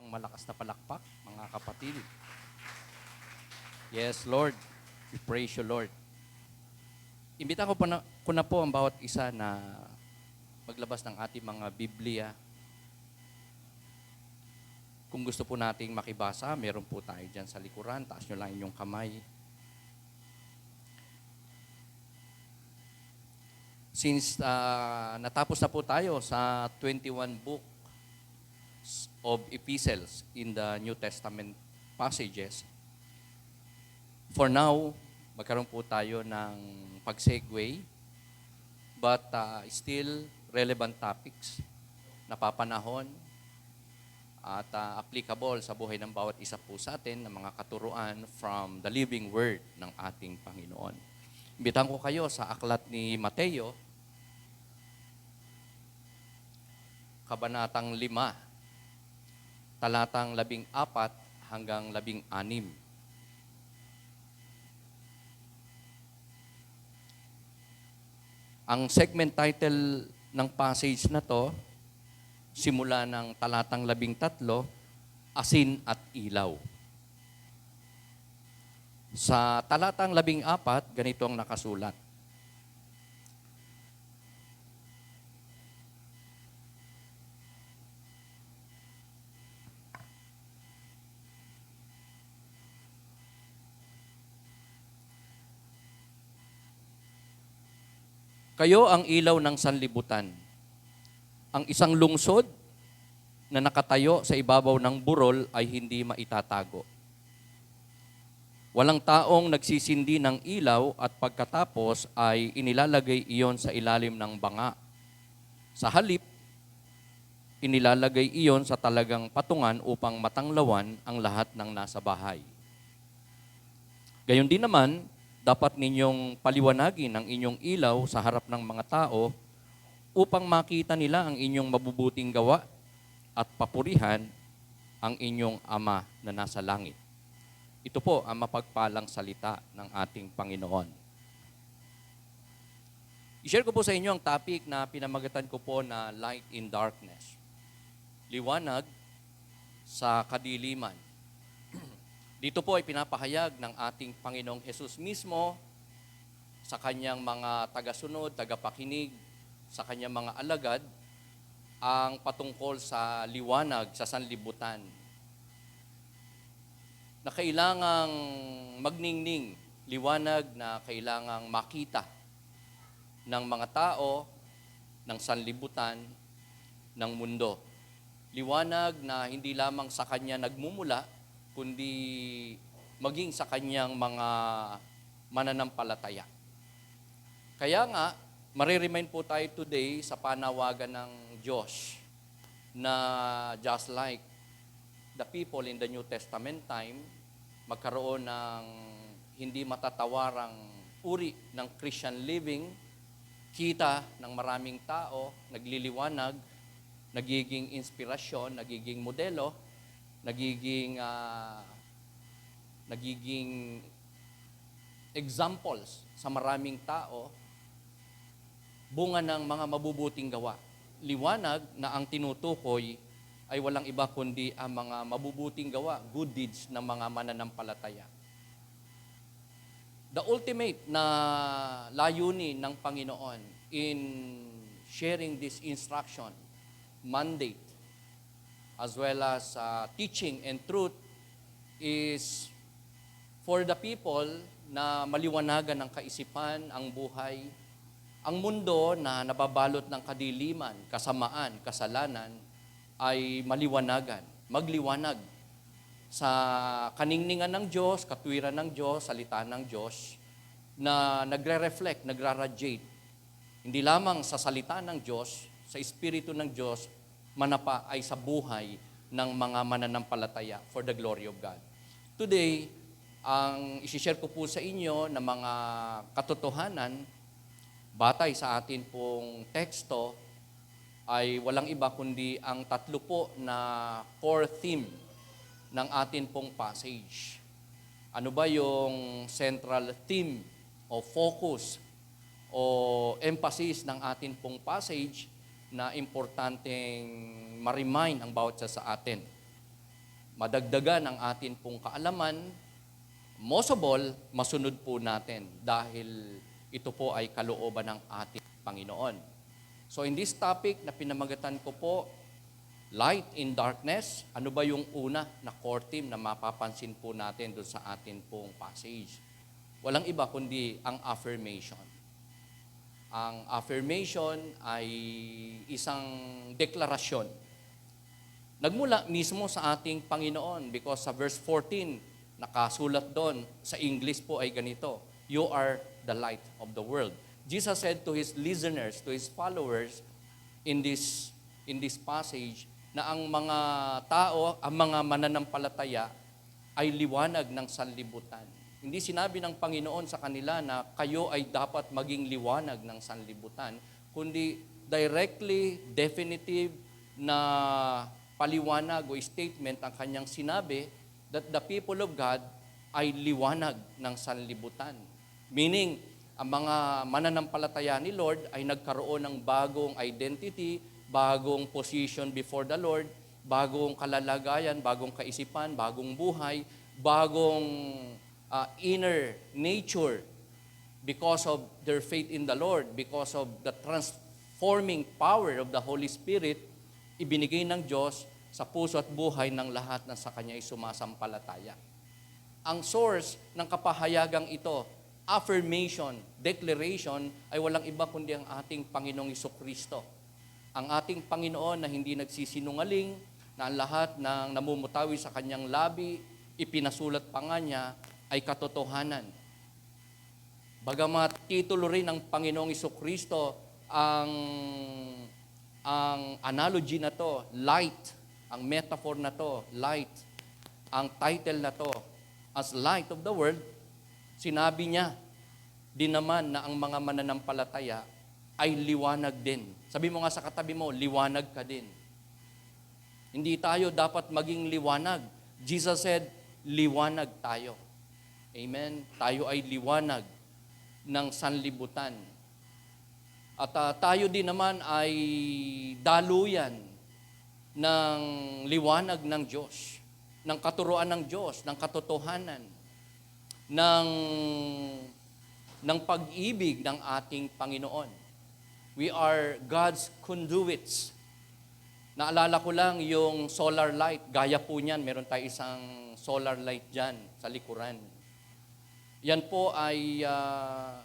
Malakas na palakpak, mga kapatid. Yes, Lord. We praise you, Lord. Imbita ko na po ang bawat isa na maglabas ng ating mga Biblia. Kung gusto po nating makibasa, meron po tayo dyan sa likuran. Taas nyo lang inyong kamay. Since natapos na po tayo sa 21 book of epistles in the New Testament passages, for now, magkaroon po tayo ng pag-segue, but still relevant topics, napapanahon at applicable sa buhay ng bawat isa po sa atin ng mga katuruan from the living word ng ating Panginoon. Imbitahan ko kayo sa aklat ni Mateo, Kabanatang 5, talatang 14 hanggang 16. Ang segment title ng passage na to, simula ng talatang 13, Asin at Ilaw. Sa talatang 14, ganito ang nakasulat. Kayo ang ilaw ng sanlibutan. Ang isang lungsod na nakatayo sa ibabaw ng burol ay hindi maitatago. Walang taong nagsisindi ng ilaw at pagkatapos ay inilalagay iyon sa ilalim ng banga. Sa halip, inilalagay iyon sa talagang patungan upang matanglawan ang lahat ng nasa bahay. Gayon din naman, dapat ninyong paliwanagin ang inyong ilaw sa harap ng mga tao upang makita nila ang inyong mabubuting gawa at papurihan ang inyong Ama na nasa langit. Ito po ang mapagpalang salita ng ating Panginoon. I-share ko po sa inyo ang topic na pinamagatan ko po na Light in Darkness. Liwanag sa kadiliman. Dito po ay pinapahayag ng ating Panginoong Hesus mismo sa kanyang mga tagasunod, tagapakinig, sa kanyang mga alagad, ang patungkol sa liwanag sa sanlibutan. Na kailangang magningning, liwanag na kailangang makita ng mga tao, ng sanlibutan, ng mundo. Liwanag na hindi lamang sa kanya nagmumula, kundi maging sa kanyang mga mananampalataya. Kaya nga, mariremind po tayo today sa panawagan ng Diyos na just like the people in the New Testament time, magkaroon ng hindi matatawarang uri ng Christian living, kita ng maraming tao, nagliliwanag, nagiging inspirasyon, nagiging modelo, nagiging examples sa maraming tao, bunga ng mga mabubuting gawa. Liwanag na ang tinutukoy ay walang iba kundi ang mga mabubuting gawa, good deeds ng mga mananampalataya. The ultimate na layunin ng Panginoon in sharing this instruction, mandate, as well as teaching and truth is for the people na maliwanagan ng kaisipan, ang buhay, ang mundo na nababalot ng kadiliman, kasamaan, kasalanan, ay maliwanagan, magliwanag sa kaningningan ng Diyos, katwiran ng Diyos, salita ng Diyos, na nagre-reflect, nagra-radiate, hindi lamang sa salita ng Diyos, sa Espiritu ng Diyos, manapa ay sa buhay ng mga mananampalataya for the glory of God. Today, ang isishare ko po sa inyo na mga katotohanan, batay sa atin pong teksto, ay walang iba kundi ang tatlo po na core theme ng atin pong passage. Ano ba yung central theme o focus o emphasis ng atin pong passage na importanteng ma-remind ang bawat isa sa atin? madagdagan ang atin pong kaalaman, most of all, masunod po natin dahil ito po ay kalooban ng ating Panginoon. So in this topic na pinamagatan ko po, Light in Darkness, ano ba yung una na core theme na mapapansin po natin doon sa atin pong passage? Walang iba kundi ang affirmation. Ang affirmation ay isang deklarasyon. Nagmula mismo sa ating Panginoon because sa verse 14, nakasulat doon, sa English po ay ganito, "You are the light of the world." Jesus said to His listeners, to His followers in this passage, na ang mga tao, ang mga mananampalataya ay liwanag ng sanlibutan. Hindi sinabi ng Panginoon sa kanila na kayo ay dapat maging liwanag ng sanlibutan, kundi directly, definitive na paliwanag o statement ang kanyang sinabi that the people of God ay liwanag ng sanlibutan. Meaning, ang mga mananampalataya ni Lord ay nagkaroon ng bagong identity, bagong position before the Lord, bagong kalalagayan, bagong kaisipan, bagong buhay, bagong inner nature because of their faith in the Lord, because of the transforming power of the Holy Spirit, ibinigay ng Diyos sa puso at buhay ng lahat na sa Kanya ay sumasampalataya. Ang source ng kapahayagang ito, affirmation, declaration, ay walang iba kundi ang ating Panginoong Jesucristo. Ang ating Panginoon na hindi nagsisinungaling, na ang lahat ng namumutawi sa Kanyang labi, ipinasulat pa nga niya, ay katotohanan. Bagamat titulo rin ng Panginoong Jesucristo ang analogy na to, light, ang metaphor na to, light, ang title na to, as light of the world, sinabi niya din naman na ang mga mananampalataya ay liwanag din. Sabi mo nga sa katabi mo, liwanag ka din. Hindi tayo dapat maging liwanag. Jesus said, liwanag tayo. Amen? Tayo ay liwanag ng sanlibutan. At tayo din naman ay daluyan ng liwanag ng Diyos, ng katuruan ng Diyos, ng katotohanan, ng pag-ibig ng ating Panginoon. We are God's conduits. Naalala ko lang yung solar light, gaya po niyan, meron tayo isang solar light dyan sa likuran. Yan po ay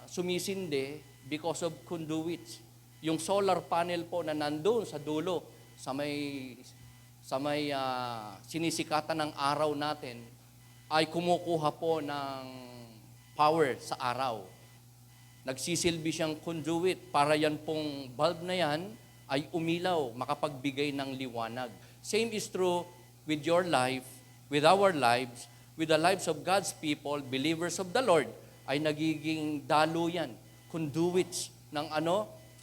sumisindi because of conduits. Yung solar panel po na nandun sa dulo, sa may sinisikatan ng araw natin, ay kumukuha po ng power sa araw. Nagsisilbi siyang conduit para yan pong bulb na yan ay umilaw, makapagbigay ng liwanag. Same is true with your life, with our lives, with the lives of God's people, believers of the Lord, ay nagiging daluyan, conduits ng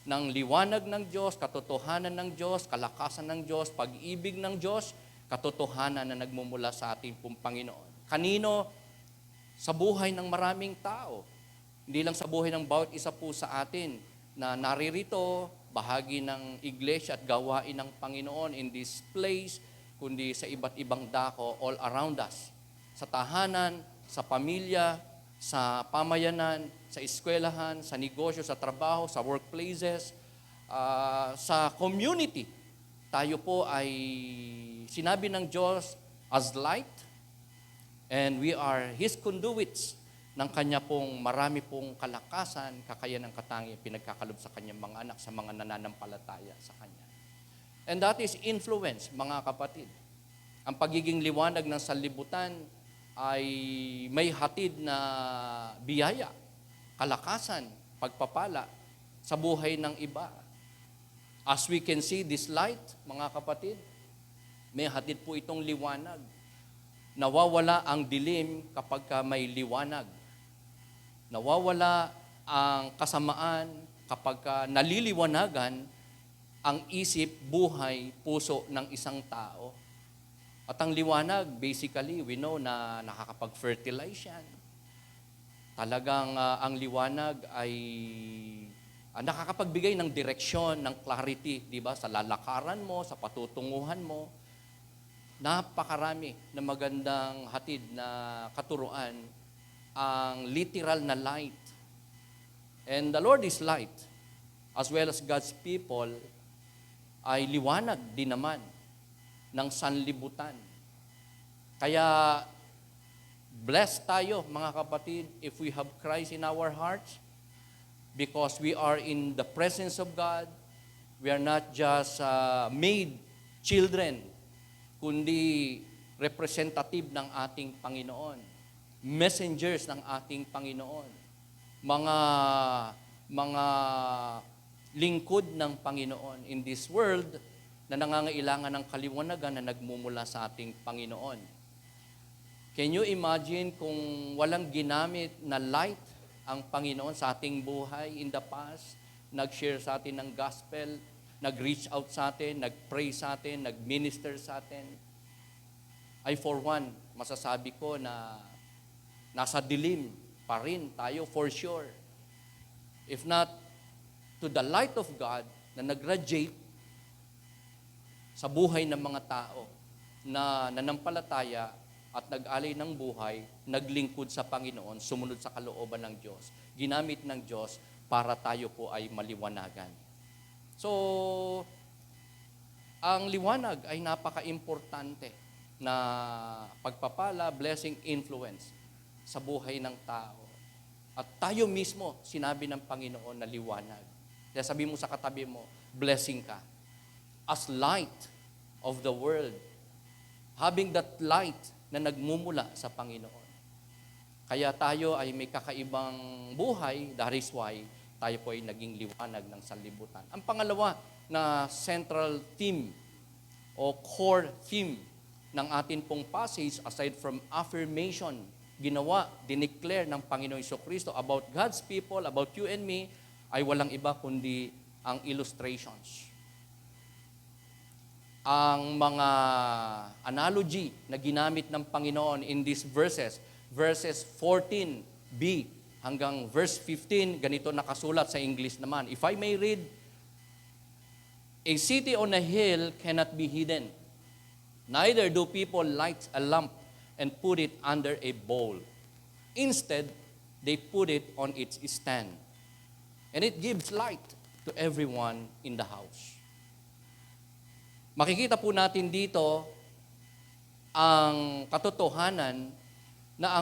ng liwanag ng Diyos, katotohanan ng Diyos, kalakasan ng Diyos, pag-ibig ng Diyos, katotohanan na nagmumula sa ating pong Panginoon. Kanino? Sa buhay ng maraming tao. Hindi lang sa buhay ng bawat isa po sa atin na naririto, bahagi ng iglesia at gawain ng Panginoon in this place, kundi sa iba't ibang dako all around us. Sa tahanan, sa pamilya, sa pamayanan, sa eskwelahan, sa negosyo, sa trabaho, sa workplaces, sa community. Tayo po ay sinabi ng Diyos as light, and we are His conduits ng Kanya pong marami pong kalakasan, kakayahan ng katangian, pinagkakalob sa Kanyang mga anak, sa mga nananampalataya sa Kanya. And that is influence, mga kapatid. Ang pagiging liwanag ng sanlibutan ay may hatid na biyaya, kalakasan, pagpapala sa buhay ng iba. As we can see this light, mga kapatid, may hatid po itong liwanag. Nawawala ang dilim kapag may liwanag. Nawawala ang kasamaan kapag naliliwanagan ang isip, buhay, puso ng isang tao. At ang liwanag, basically, we know na nakakapag-fertilize yan. Talagang ang liwanag ay nakakapagbigay ng direksyon, ng clarity, di ba? Sa lalakaran mo, sa patutunguhan mo. napakarami na magandang hatid na katuruan ang literal na light. And the Lord is light, as well as God's people ay liwanag din naman ng sanlibutan. Kaya blessed tayo mga kapatid if we have Christ in our hearts, because we are in the presence of God. We are not just made children, kundi representative ng ating Panginoon, messengers ng ating Panginoon, mga lingkod ng Panginoon in this world na nangangailangan ng kaliwanagan na nagmumula sa ating Panginoon. Can you imagine kung walang ginamit na light ang Panginoon sa ating buhay in the past? Nag-share sa atin ng gospel, nag-reach out sa atin, nag-pray sa atin, nag-minister sa atin. I for one, masasabi ko na nasa dilim pa rin tayo for sure. If not to the light of God na nag-radiate sa buhay ng mga tao na nanampalataya at nag-alay ng buhay, naglingkod sa Panginoon, sumunod sa kalooban ng Diyos, ginamit ng Diyos para tayo po ay maliwanagan. So, ang liwanag ay napaka-importante na pagpapala, blessing, influence sa buhay ng tao. At tayo mismo, sinabi ng Panginoon na liwanag. Kaya sabi mo sa katabi mo, blessing ka. As light of the world. Having that light na nagmumula sa Panginoon. Kaya tayo ay may kakaibang buhay, that is why tayo po ay naging liwanag ng sanlibutan. Ang pangalawa na central theme o core theme ng atin pong passage, aside from affirmation, ginawa, dineclare ng Panginoon Jesucristo about God's people, about you and me, ay walang iba kundi ang illustrations. Ang mga analogy na ginamit ng Panginoon in these verses 14b hanggang verse 15, ganito nakasulat sa English naman. If I may read, a city on a hill cannot be hidden. Neither do people light a lamp and put it under a bowl. Instead, they put it on its stand. And it gives light to everyone in the house. Makikita po natin dito ang katotohanan na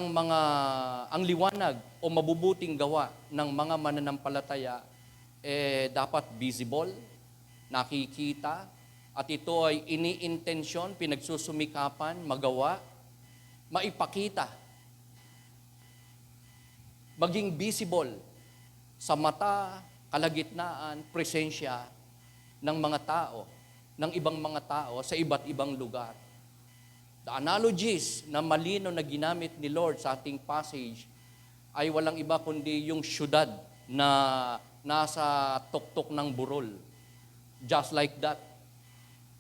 ang liwanag o mabubuting gawa ng mga mananampalataya dapat visible, nakikita, at ito ay iniintensyon, pinagsusumikapan, magawa, maipakita, maging visible sa mata, kalagitnaan, presensya ng mga tao, ng ibang mga tao sa iba't ibang lugar. The analogies na malino na ginamit ni Lord sa ating passage ay walang iba kundi yung syudad na nasa tuktok ng burol. Just like that.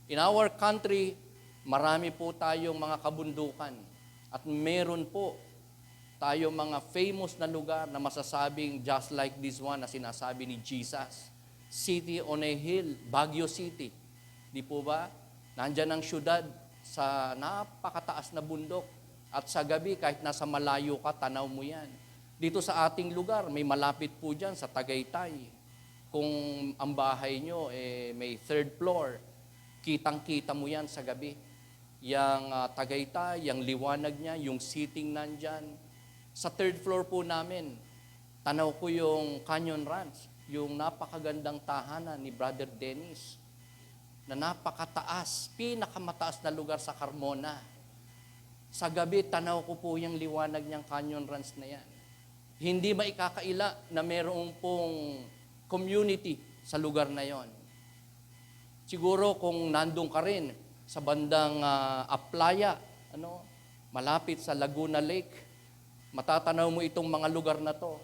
In our country, marami po tayong mga kabundukan at meron po tayo mga famous na lugar na masasabing just like this one na sinasabi ni Jesus. City on a hill, Baguio City. Di po ba? Nandyan ang syudad sa napakataas na bundok. At sa gabi, kahit nasa malayo ka, tanaw mo yan. Dito sa ating lugar, may malapit po dyan sa Tagaytay. Kung ang bahay nyo may third floor, kitang-kita mo yan sa gabi. Yang Tagaytay, yung liwanag niya, yung seating nandyan. Sa third floor po namin, tanaw ko yung Canyon Ranch, yung napakagandang tahanan ni Brother Dennis, na napakataas, pinakamataas na lugar sa Carmona. Sa gabi, tanaw ko po yung liwanag niyang Canyon Ranch na yan. Hindi maikakaila na mayroong pong community sa lugar na yon. Siguro kung nandun ka rin sa bandang Aplaya, malapit sa Laguna Lake, matatanaw mo itong mga lugar na to.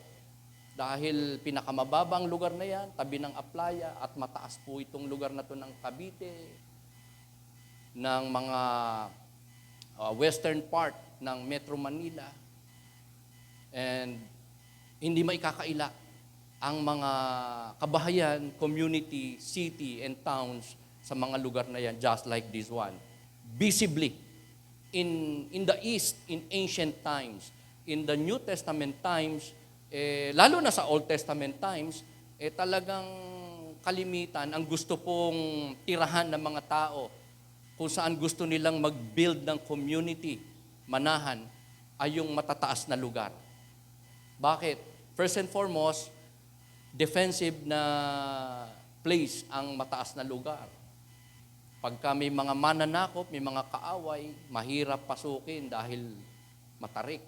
Dahil pinakamababang lugar na yan, tabi ng Aplaya, at mataas po itong lugar na to ng Cavite, ng mga western part ng Metro Manila. And hindi maikakaila ang mga kabahayan, community, city, and towns sa mga lugar na yan, just like this one. Visibly, in the East, in ancient times, in the New Testament times, lalo na sa Old Testament times, talagang kalimitan ang gusto pong tirahan ng mga tao kung saan gusto nilang mag-build ng community, manahan, ay yung matataas na lugar. Bakit? First and foremost, defensive na place ang mataas na lugar. Pagka may mga mananakop, may mga kaaway, mahirap pasukin dahil matarik.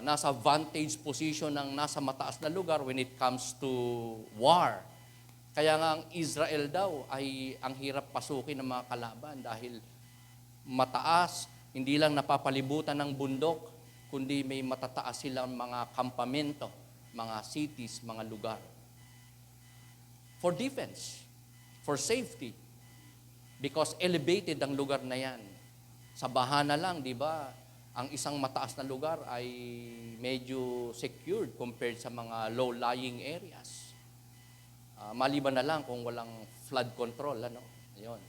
Nasa vantage position ang nasa mataas na lugar when it comes to war. Kaya nga ang Israel daw ay ang hirap pasukin ng mga kalaban dahil mataas, hindi lang napapalibutan ng bundok, kundi may matataas silang mga kampamento, mga cities, mga lugar. For defense, for safety, because elevated ang lugar na yan. Sa baha na lang, di ba, ang isang mataas na lugar ay medyo secured compared sa mga low-lying areas. Maliban na lang kung walang flood control, Ayun.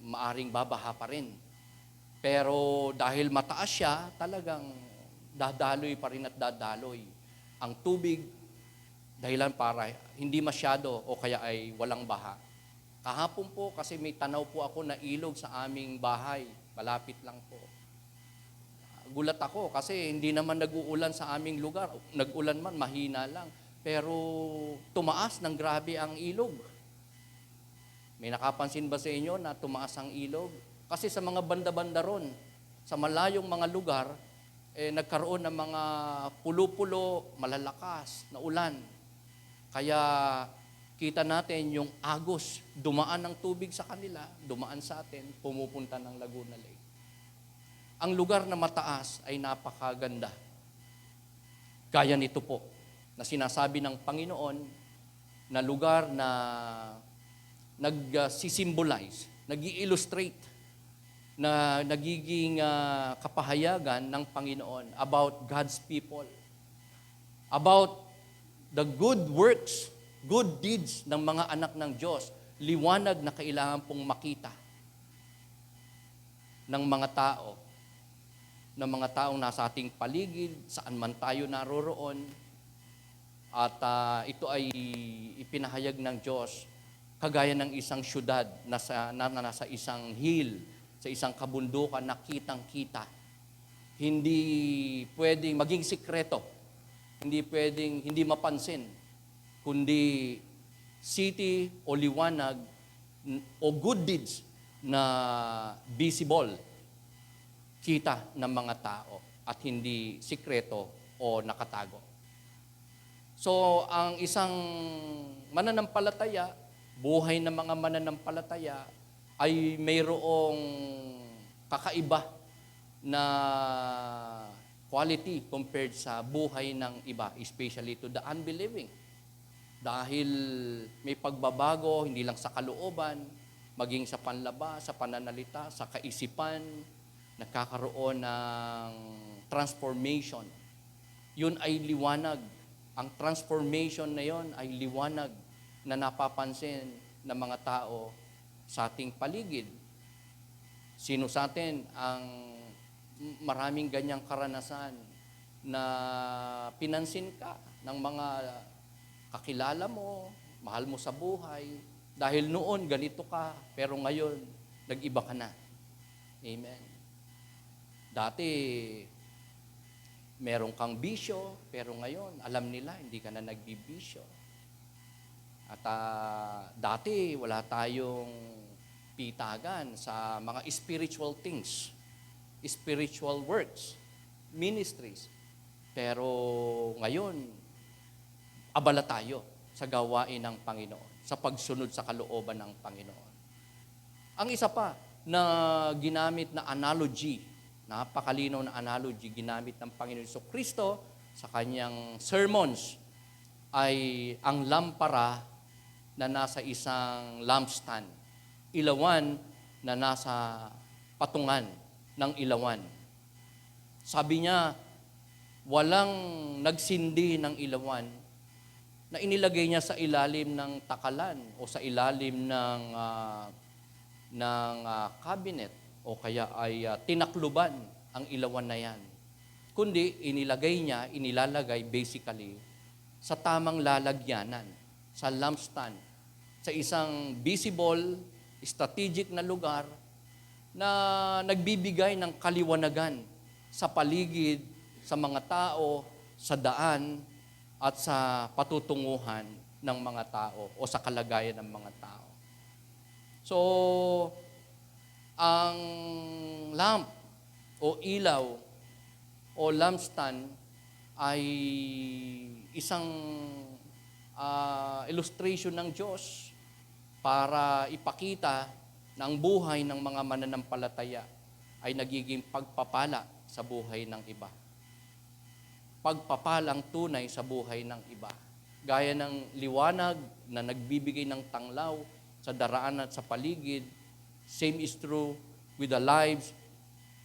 Maaring babaha pa rin. Pero dahil mataas siya, talagang dadaloy pa rin at dadaloy. Ang tubig, dahilan para hindi masyado o kaya ay walang baha. Kahapon po kasi may tanaw po ako na ilog sa aming bahay. Malapit lang po. Gulat ako kasi hindi naman nag-uulan sa aming lugar. Nag-ulan man, mahina lang. Pero tumaas ng grabe ang ilog. May nakapansin ba sa inyo na tumaas ang ilog? Kasi sa mga banda-banda ron, sa malayong mga lugar, nagkaroon ng mga pulo-pulo, malalakas na ulan. Kaya kita natin yung agos, dumaan ng tubig sa kanila, dumaan sa atin, pumupunta ng Laguna Lake. Ang lugar na mataas ay napakaganda. Gaya nito po, na sinasabi ng Panginoon na lugar na nag-symbolize, nag-illustrate, na nagiging kapahayagan ng Panginoon about God's people, about the good works, good deeds ng mga anak ng Diyos, liwanag na kailangan pong makita ng mga tao, ng mga taong nasa ating paligid, saan man tayo naroroon. At ito ay ipinahayag ng Diyos kagaya ng isang syudad na nasa isang hill, sa isang kabundukan na kitang-kita. Hindi pwedeng maging sikreto, hindi pwedeng hindi mapansin, kundi city o liwanag o good deeds na visible, kita ng mga tao at hindi sikreto o nakatago. So, ang isang mananampalataya, buhay ng mga mananampalataya, ay mayroong kakaiba na quality compared sa buhay ng iba, especially to the unbelieving. Dahil may pagbabago, hindi lang sa kalooban, maging sa panlabas, sa pananalita, sa kaisipan, nagkakaroon ng transformation. Yun ay liwanag. Ang transformation na yun ay liwanag na napapansin ng mga tao sa ating paligid. Sino sa atin ang maraming ganyang karanasan na pinansin ka ng mga kakilala mo, mahal mo sa buhay, dahil noon ganito ka, pero ngayon nag-iba ka na. Amen. Dati, meron kang bisyo, pero ngayon, alam nila, hindi ka na nagbibisyo. At dati, wala tayong pitagan sa mga spiritual things, spiritual works, ministries. Pero ngayon, abala tayo sa gawain ng Panginoon, sa pagsunod sa kalooban ng Panginoon. Ang isa pa na ginamit na analogy, napakalinaw na analogy ginamit ng Panginoon Jesucristo sa kanyang sermons ay ang lampara na nasa isang lampstand, ilawan na nasa patungan ng ilawan. Sabi niya, walang nagsindi ng ilawan na inilagay niya sa ilalim ng takalan o sa ilalim ng cabinet o kaya ay tinakluban ang ilawan na yan. Kundi inilalagay basically sa tamang lalagyanan, sa lampstand, sa isang visible, strategic na lugar na nagbibigay ng kaliwanagan sa paligid, sa mga tao, sa daan, at sa patutunguhan ng mga tao o sa kalagayan ng mga tao. So, ang lamp o ilaw o lampstand ay isang illustration ng Diyos para ipakita na ang buhay ng mga mananampalataya ay nagiging pagpapala sa buhay ng iba. Pagpapalang tunay sa buhay ng iba. Gaya ng liwanag na nagbibigay ng tanglaw sa daraan at sa paligid, same is true with the lives,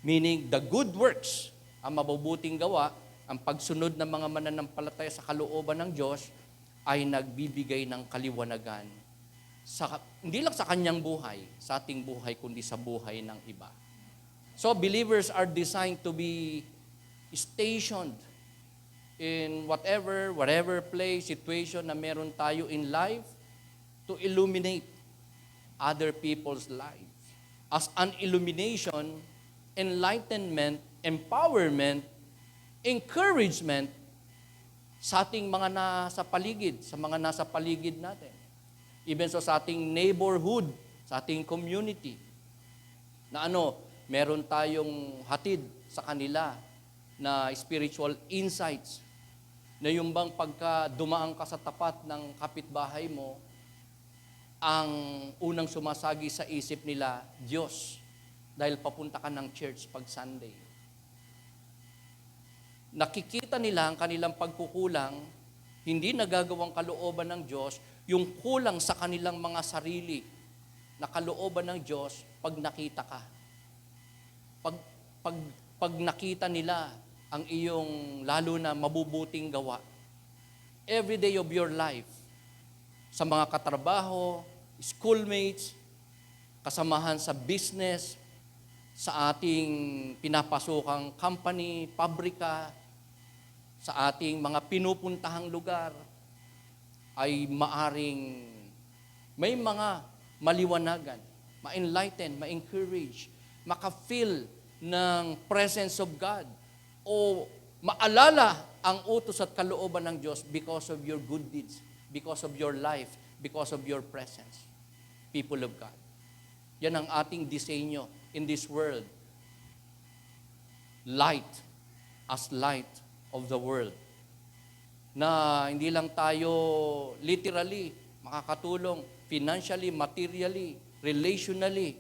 meaning the good works, ang mabubuting gawa, ang pagsunod ng mga mananampalataya sa kalooban ng Diyos ay nagbibigay ng kaliwanagan. Hindi lang sa kanyang buhay, sa ating buhay, kundi sa buhay ng iba. So believers are designed to be stationed in whatever place, situation na meron tayo in life to illuminate other people's lives. As an illumination, enlightenment, empowerment, encouragement sa ating mga nasa paligid, sa mga nasa paligid natin. Even so sa ating neighborhood, sa ating community, na meron tayong hatid sa kanila na spiritual insights, na yung bang pagka dumaan ka sa tapat ng kapitbahay mo, ang unang sumasagi sa isip nila, Diyos, dahil papunta ka ng church pag Sunday. Nakikita nila ang kanilang pagkukulang, hindi nagagawang kalooban ng Diyos, yung kulang sa kanilang mga sarili na kalooban ng Diyos pag nakita ka. Pag nakita nila ang iyong lalo na mabubuting gawa, every day of your life, sa mga katrabaho, schoolmates, kasamahan sa business, sa ating pinapasukang company, pabrika, sa ating mga pinupuntahang lugar, ay maaring may mga maliwanagan, ma-enlighten, ma-encourage, maka-feel ng presence of God, o maalala ang utos at kalooban ng Diyos because of your good deeds, because of your life, because of your presence. People of God. Yan ang ating disenyo in this world. Light as light of the world. Na hindi lang tayo literally makakatulong financially, materially, relationally,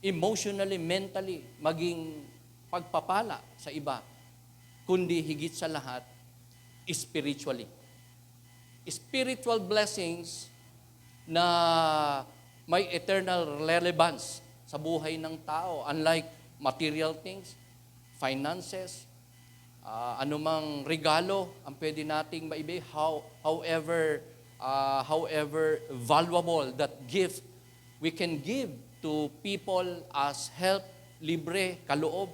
emotionally, mentally, maging pagpapala sa iba, kundi higit sa lahat, spiritually. Spiritual blessings na may eternal relevance sa buhay ng tao, unlike material things, finances, anumang regalo ang pwede nating maibigay, however valuable that gift we can give to people as help, libre, kaloob,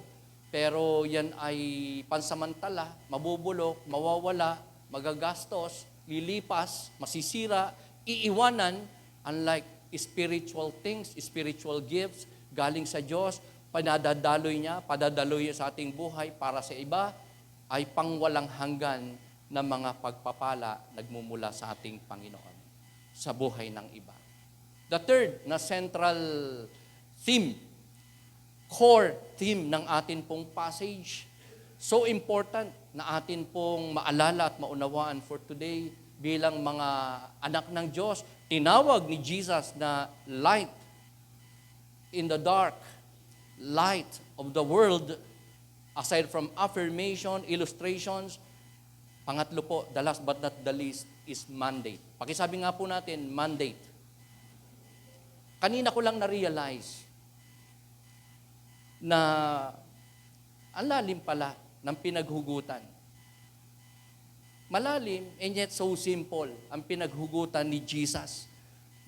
pero yan ay pansamantala, mabubulok, mawawala, magagastos, lilipas, masisira, iiwanan, unlike spiritual things, spiritual gifts, galing sa Diyos, padadaloy niya sa ating buhay para sa iba, ay pangwalang hanggan na mga pagpapala nagmumula sa ating Panginoon sa buhay ng iba. The third na central theme, core theme ng atin pong passage, so important na atin pong maalala at maunawaan for today bilang mga anak ng Diyos. Tinawag ni Jesus na light in the dark, light of the world. Aside from affirmation, illustrations, pangatlo po, the last but not the least, is mandate. Pakisabi nga po natin, mandate. Kanina ko lang na-realize na ang lalim pala ng pinaghugutan. Malalim and yet so simple ang pinaghugutan ni Jesus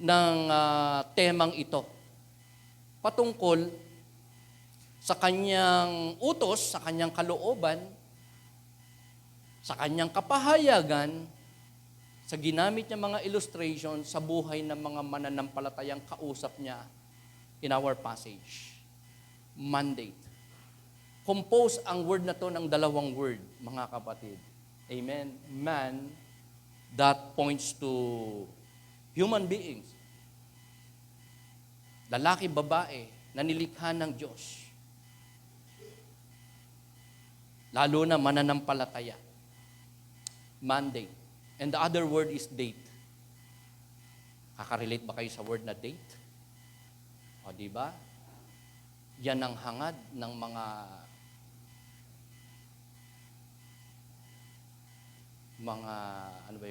ng temang ito. Patungkol sa kanyang utos, sa kanyang kalooban, sa kanyang kapahayagan, sa ginamit niya mga illustration sa buhay ng mga mananampalatayang kausap niya in our passage. Mandate. Compose ang word na to ng dalawang word, mga kapatid. Amen. Man, that points to human beings. Lalaki, babae, na nilikha ng Diyos. Lalo na mananampalataya. Mandate. And the other word is date. Kakarelate ba kayo sa word na date? O, di ba? Yan ang hangad ng mga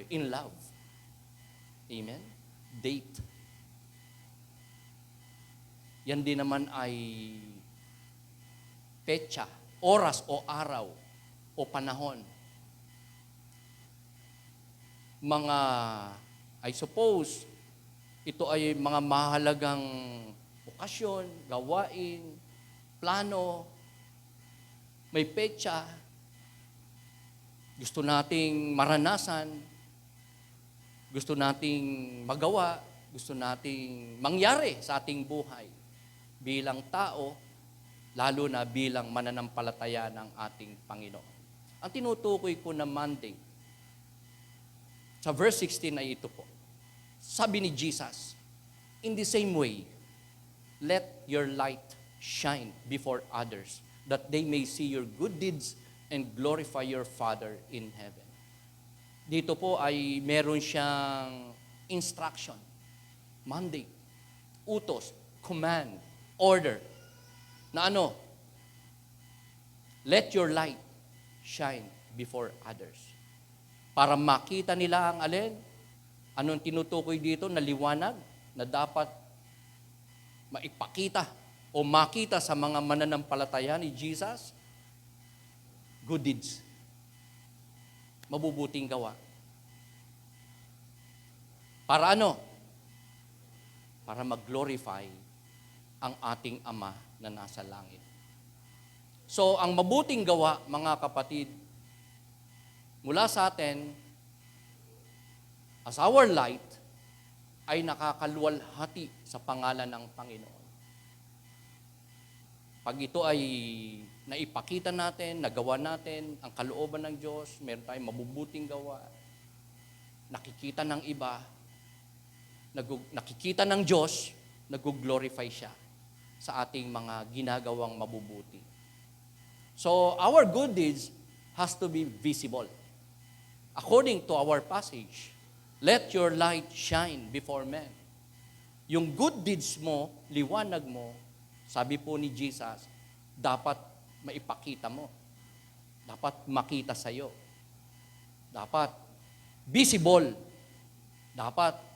in love. Amen? Date. Yan din naman ay petsa, oras o araw o panahon. I suppose, ito ay mga mahalagang okasyon, gawain, plano, may petsa, gusto nating maranasan, gusto nating magawa, gusto nating mangyari sa ating buhay bilang tao, lalo na bilang mananampalataya ng ating Panginoon. Ang tinutukoy ko na mandate, sa verse 16 ay ito po. Sabi ni Jesus, in the same way, let your light shine before others, that they may see your good deeds and glorify your Father in heaven. Dito po ay meron siyang instruction, mandate, utos, command, order, na ano? Let your light shine before others. Para makita nila ang alin? Anong tinutukoy dito na liwanag na dapat maipakita o makita sa mga mananampalataya ni Jesus? Good deeds. Mabubuting gawa. Para ano? Para mag-glorify ang ating Ama na nasa langit. So, ang mabuting gawa, mga kapatid, mula sa atin, as our light, ay nakakaluwalhati sa pangalan ng Panginoon. Pag ito ay naipakita natin, nagawa natin, ang kalooban ng Diyos, meron tayong mabubuting gawa, nakikita ng iba, nakikita ng Diyos, nag-glorify siya sa ating mga ginagawang mabubuti. So, our good deeds has to be visible. According to our passage, let your light shine before men. Yung good deeds mo, liwanag mo, sabi po ni Jesus, dapat maipakita mo. Dapat makita sa'yo. Dapat visible. Dapat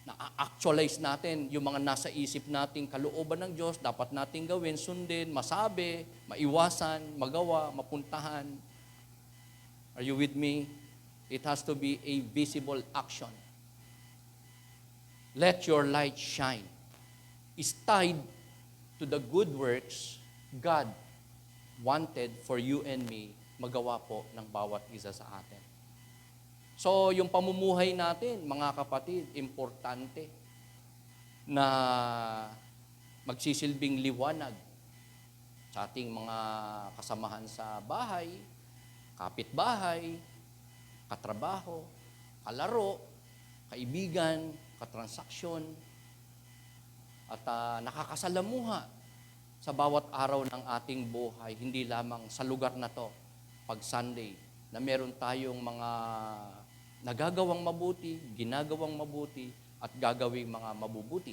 na-actualize natin yung mga nasa isip nating kalooban ng Diyos, dapat nating gawin, sundin, masabi, maiwasan, magawa, mapuntahan. Are you with me? It has to be a visible action. Let your light shine. Is tied to the good works God wanted for you and me magawa po ng bawat isa sa atin. So, yung pamumuhay natin, mga kapatid, importante na magsisilbing liwanag sa ating mga kasamahan sa bahay, kapitbahay, katrabaho, kalaro, kaibigan, katransaksyon, at nakakasalamuha sa bawat araw ng ating buhay, hindi lamang sa lugar na to, pag Sunday, na meron tayong mga nagagawang mabuti, ginagawang mabuti, at gagawing mga mabubuti.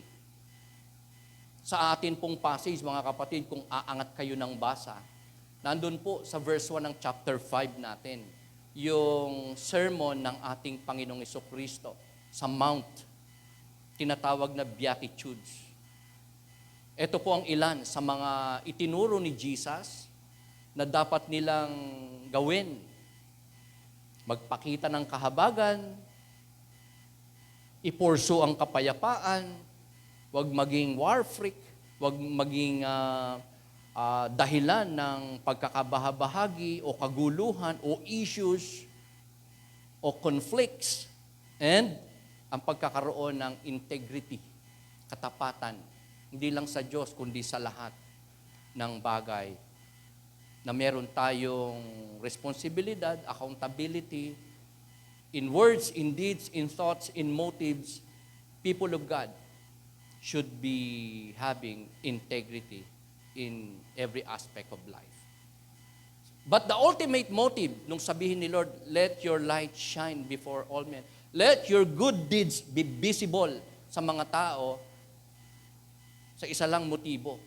Sa atin pong passage, mga kapatid, kung aangat kayo ng basa, nandun po sa verse 1 ng chapter 5 natin, yung sermon ng ating Panginoong Jesucristo sa Mount, tinatawag na Beatitudes. Ito po ang ilan sa mga itinuro ni Jesus na dapat nilang gawin. Magpakita ng kahabagan, ipursu ang kapayapaan, huwag maging war freak, huwag maging dahilan ng pagkakabahabahagi o kaguluhan o issues o conflicts, and ang pagkakaroon ng integrity, katapatan, hindi lang sa Diyos, kundi sa lahat ng bagay na meron tayong responsibilidad, accountability, in words, in deeds, in thoughts, in motives. People of God should be having integrity in every aspect of life. But the ultimate motive, nung sabihin ni Lord, let your light shine before all men. Let your good deeds be visible sa mga tao sa isa lang motibo,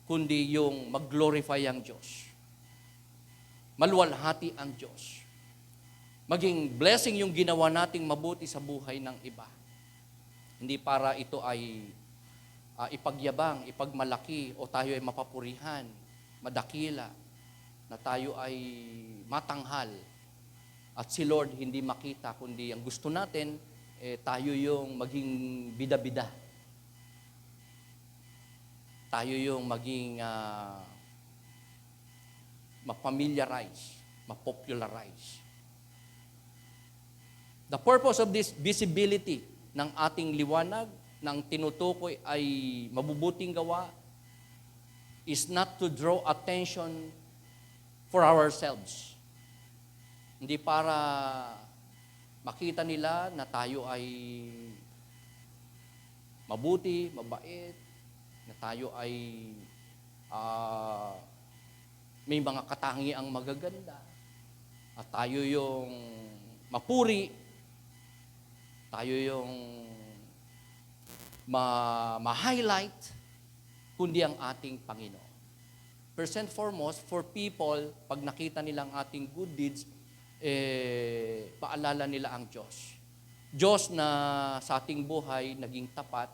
kundi yung mag-glorify ang Diyos. Maluwalhati ang Diyos. Maging blessing yung ginawa nating mabuti sa buhay ng iba. Hindi para ito ay ipagyabang, ipagmalaki, o tayo ay mapapurihan, madakila, na tayo ay matanghal. At si Lord hindi makita, kundi ang gusto natin, tayo yung maging bida-bida. Tayo yung maging mapamiliarize, mapopularize. The purpose of this visibility ng ating liwanag, ng tinutukoy ay mabubuting gawa, is not to draw attention for ourselves. Hindi para makita nila na tayo ay mabuti, mabait, na tayo ay may mga katangiang magaganda, at tayo yung mapuri, tayo yung ma-highlight, kundi ang ating Panginoon. First and foremost, for people, pag nakita nilang ating good deeds, paalala nila ang Diyos. Diyos na sa ating buhay naging tapat,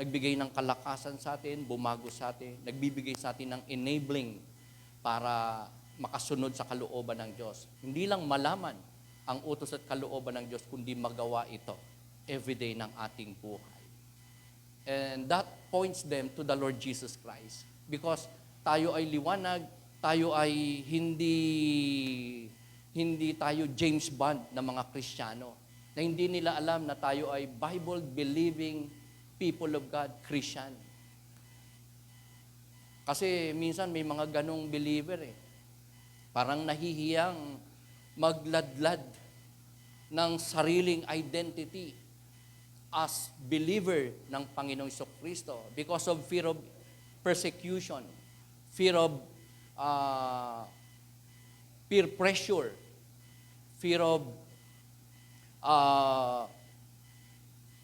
nagbigay ng kalakasan sa atin, bumago sa atin, nagbibigay sa atin ng enabling para makasunod sa kalooban ng Diyos. Hindi lang malaman ang utos at kalooban ng Diyos, kundi magawa ito everyday ng ating buhay. And that points them to the Lord Jesus Christ. Because tayo ay liwanag, tayo ay hindi tayo James Bond na mga Kristiyano, na hindi nila alam na tayo ay Bible-believing people of God, Christian. Kasi minsan may mga ganong believer parang nahihiyang magladlad ng sariling identity as believer ng Panginoong Jesucristo because of fear of persecution, fear of peer pressure, fear of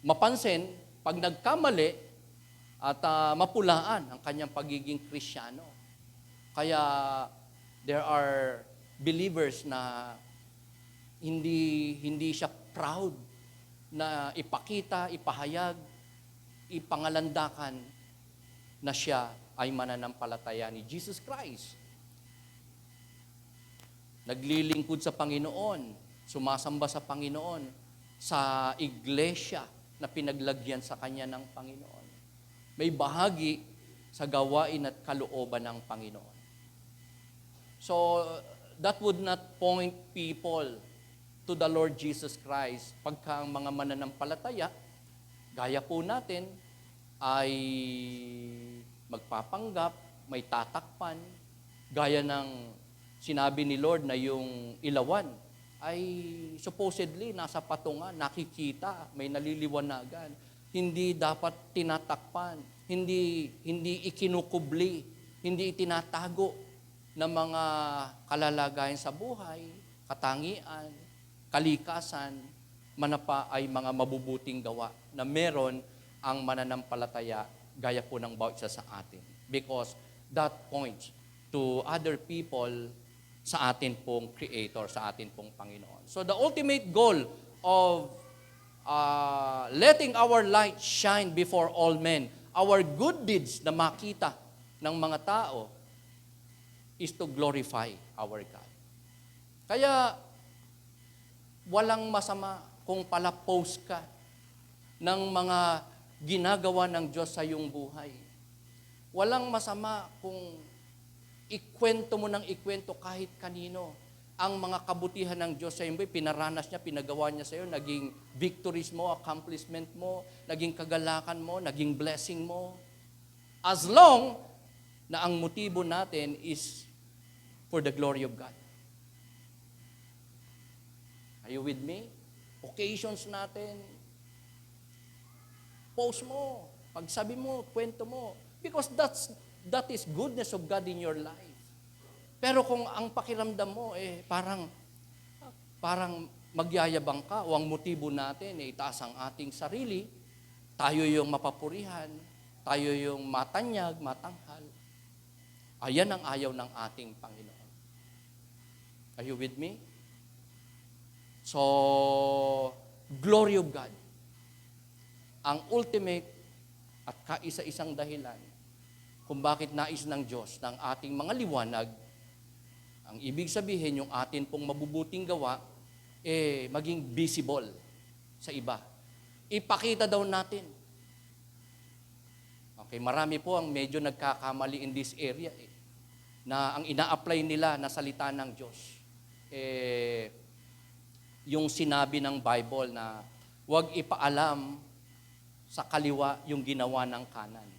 mapansin pag nagkamali at mapulaan ang kanyang pagiging Kristiyano. Kaya there are believers na hindi siya proud na ipakita, ipahayag, ipangalandakan na siya ay mananampalataya ni Jesus Christ. Naglilingkod sa Panginoon, sumasamba sa Panginoon, sa iglesia na pinaglagyan sa Kanya ng Panginoon. May bahagi sa gawain at kalooban ng Panginoon. So, that would not point people to the Lord Jesus Christ pagka ang mga mananampalataya, gaya po natin, ay magpapanggap, may tatakpan, gaya ng sinabi ni Lord na yung ilawan ay supposedly nasa patungan, nakikita, may naliliwanagan. Hindi dapat tinatakpan, hindi ikinukubli, hindi itinatago ng mga kalalagayan sa buhay, katangian, kalikasan, manapa ay mga mabubuting gawa na meron ang mananampalataya gaya po ng bawat isa sa atin. Because that points to other people sa atin pong Creator, sa atin pong Panginoon. So the ultimate goal of letting our light shine before all men, our good deeds na makita ng mga tao, is to glorify our God. Kaya walang masama kung pala post ka ng mga ginagawa ng Diyos sa iyong buhay. Walang masama kung ikwento mo ng ikwento kahit kanino ang mga kabutihan ng Diyos sa iyo. Pinaranas niya, pinagawa niya sa iyo, naging victories mo, accomplishment mo, naging kagalakan mo, naging blessing mo. As long na ang motibo natin is for the glory of God. Are you with me? Occasions natin, post mo, pagsabi mo, kwento mo. Because that is goodness of God in your life. Pero kung ang pakiramdam mo, parang magyayabang ka o ang motibo natin, itaas ang ating sarili, tayo yung mapapurihan, tayo yung matanyag, matanghal. Ayan ang ayaw ng ating Panginoon. Are you with me? So, glory of God. Ang ultimate at kaisa-isang dahilan kung bakit nais ng Diyos ng ating mga liwanag, ang ibig sabihin yung atin pong mabubuting gawa, maging visible sa iba. Ipakita daw natin. Okay, marami po ang medyo nagkakamali in this area na ang ina-apply nila na salita ng Diyos. Yung sinabi ng Bible na huwag ipaalam sa kaliwa yung ginawa ng kanan.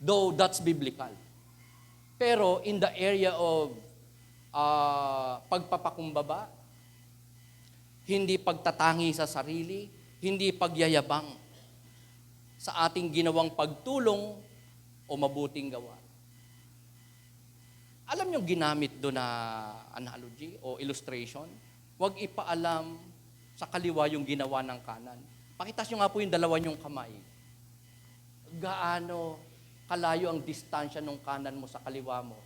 Though that's biblical. Pero in the area of pagpapakumbaba, hindi pagtatangi sa sarili, hindi pagyayabang sa ating ginawang pagtulong o mabuting gawa. Alam niyo ginamit doon na analogy o illustration? Huwag ipaalam sa kaliwa yung ginawa ng kanan. Pakitas niyo nga po yung dalawa niyong kamay. Gaano kalayo ang distansya ng kanan mo sa kaliwa mo?